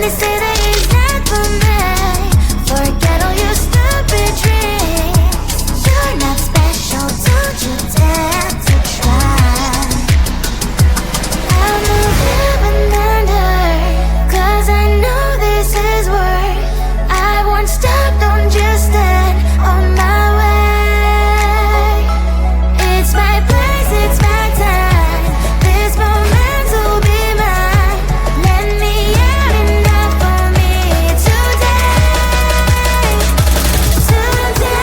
They say that he's not for me. Forget all your stupid dreams. You're not special, don't you dare to try. I'll move heaven and earth, 'cause I know this is worth. I won't stop, don't just stand on my way. It's my place, it's my time. This moment will be mine. Let me out enough for me today. Today.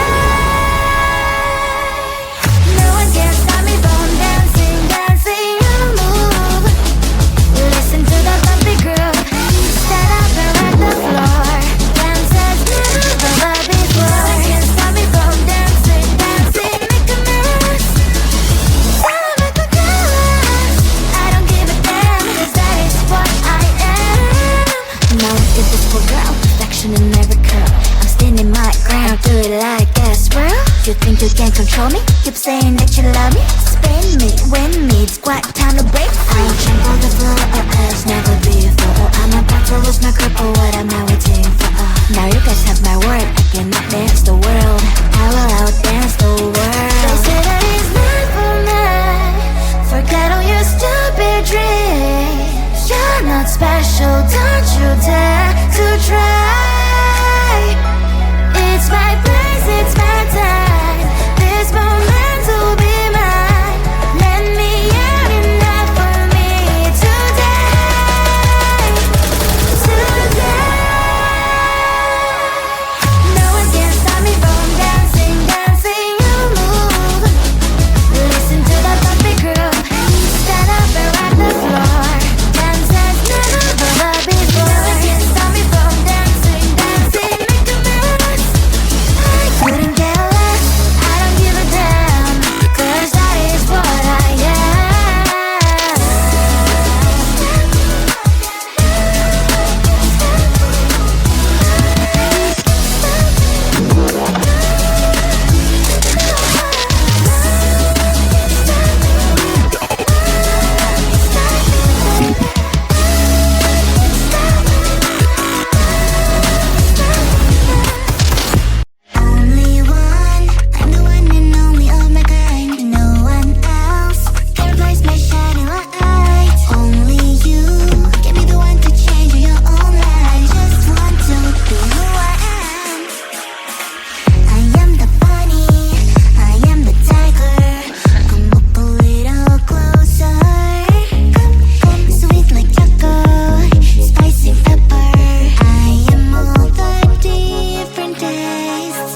No one can stop me from dancing, dancing. You move. Listen to the bumpy groove. Stand up and rock the floor. Dance as never before. No one can stop me from dancing, dancing. Make a mess. Celebrate the colors. I don't give a damn, 'cause that is what I am. Now look at this poor girl, perfection in every curl. I'm standing my ground, do it like a swirl. You think you can control me? Keep saying that you love me. Spin me, win me, it's quite time to break free. I'll trample the floor as never before. I'm about to lose my grip, but what am I waiting for? Now you guys have my word, I cannot dance the world. I will outdance the world. They say that it's not for me. Forget all your stupid dreams. You're not special, don't you dare to try. It's my place, it's my time. This moment will be mine. Let me out enough for me today. Today. No one can stop me from dancing, dancing. You move. Listen to the bumpy groove. Stand up and rock the floor. Dance as never before. No one can stop me from dancing, dancing. Make a mess. I couldn't care less. I don't give a damn, 'cause that is what I am. Only one, I'm the one and only of my kind. No one else can replace my shining light. Only you can be the one to change your own life. Just want to be who I am. I am the bunny, I am the tiger. Come up a little closer. Come sweet like chocolate, spicy pepper. I am all the different tastes.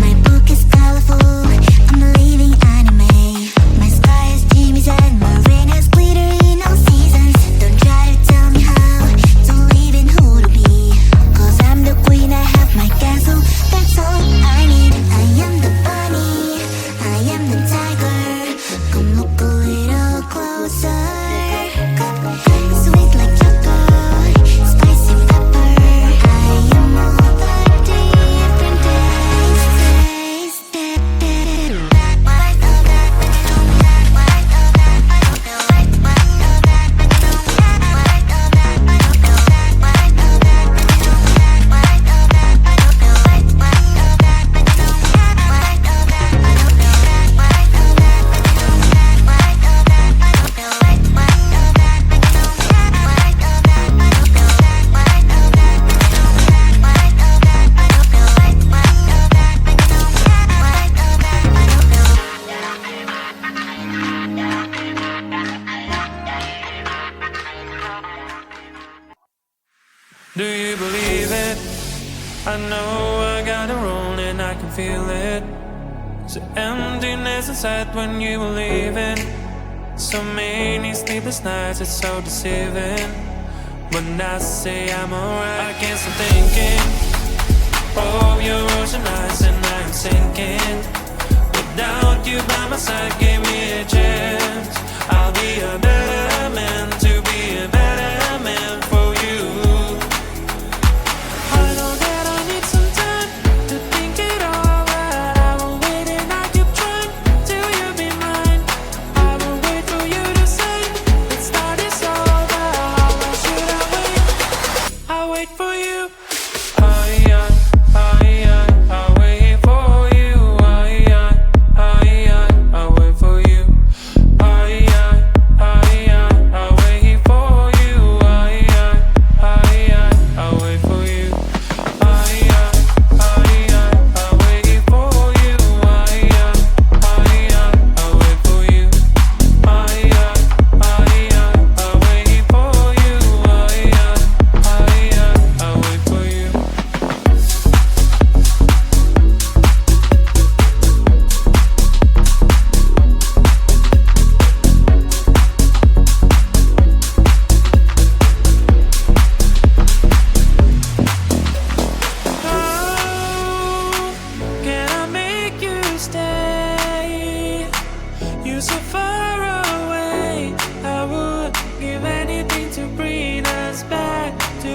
My book is colorful, I'm a living anime. My sky is dreamy and my rain has glitter in all seasons. Don't try to tell me how to live and who to be, 'cause I'm the queen, I have my castle, that's all I need. I am the bunny, I am the tiger. Come look a little closer. Come sweet like chocolate, spicy pepper. I am all the different tastes. Do you believe it? I know I got a role and I can feel it. The emptiness inside when you were leaving. So many sleepless nights, it's so deceiving. When I say I'm alright, I can't stop thinking of your ocean eyes and I'm sinking. Without you by my side, give me a chance. I'll be a better man to be a better man for you.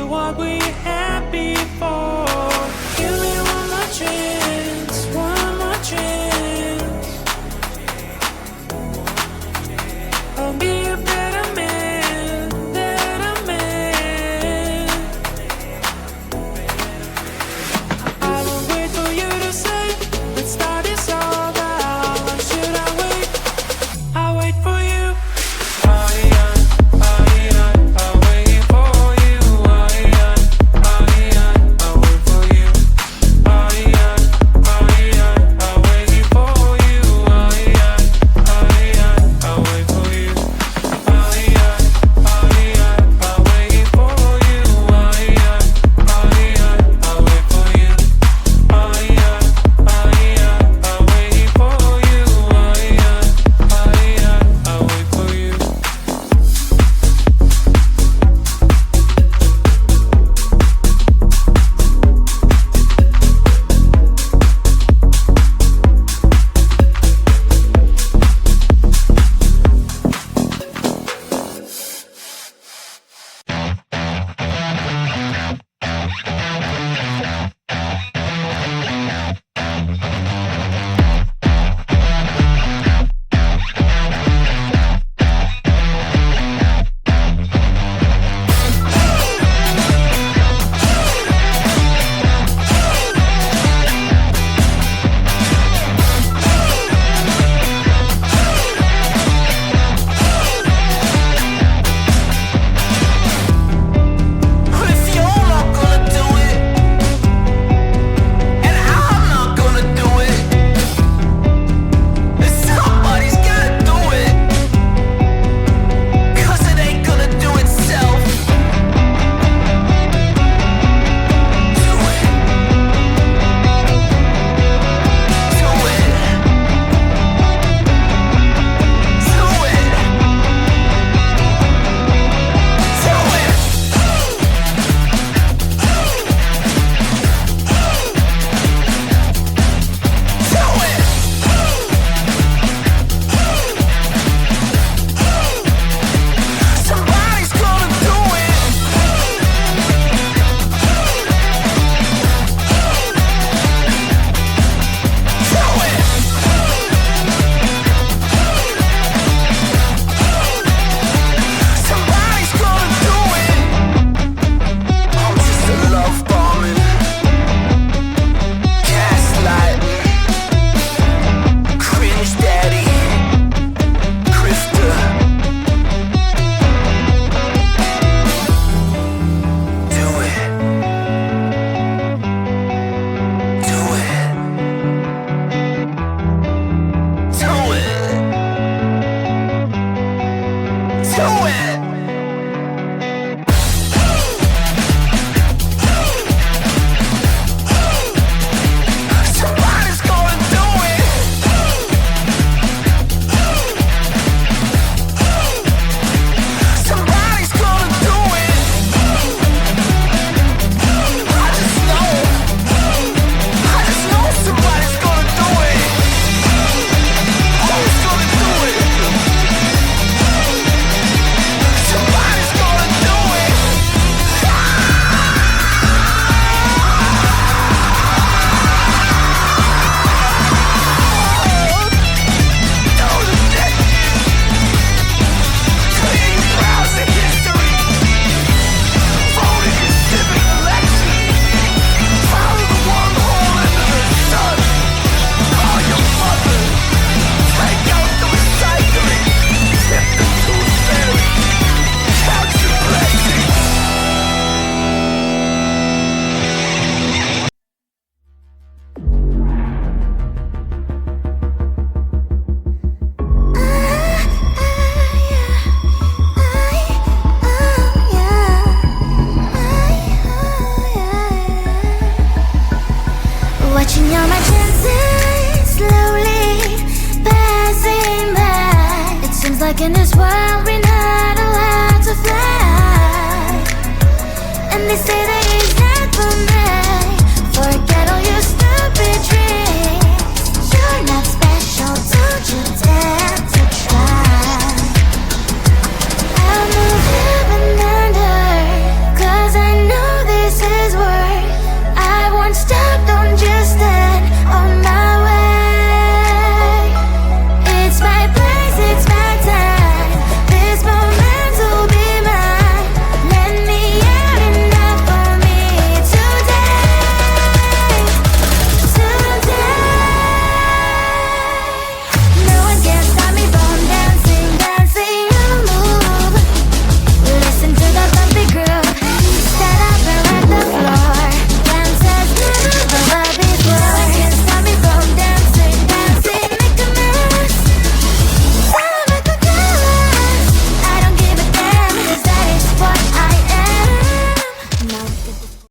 what we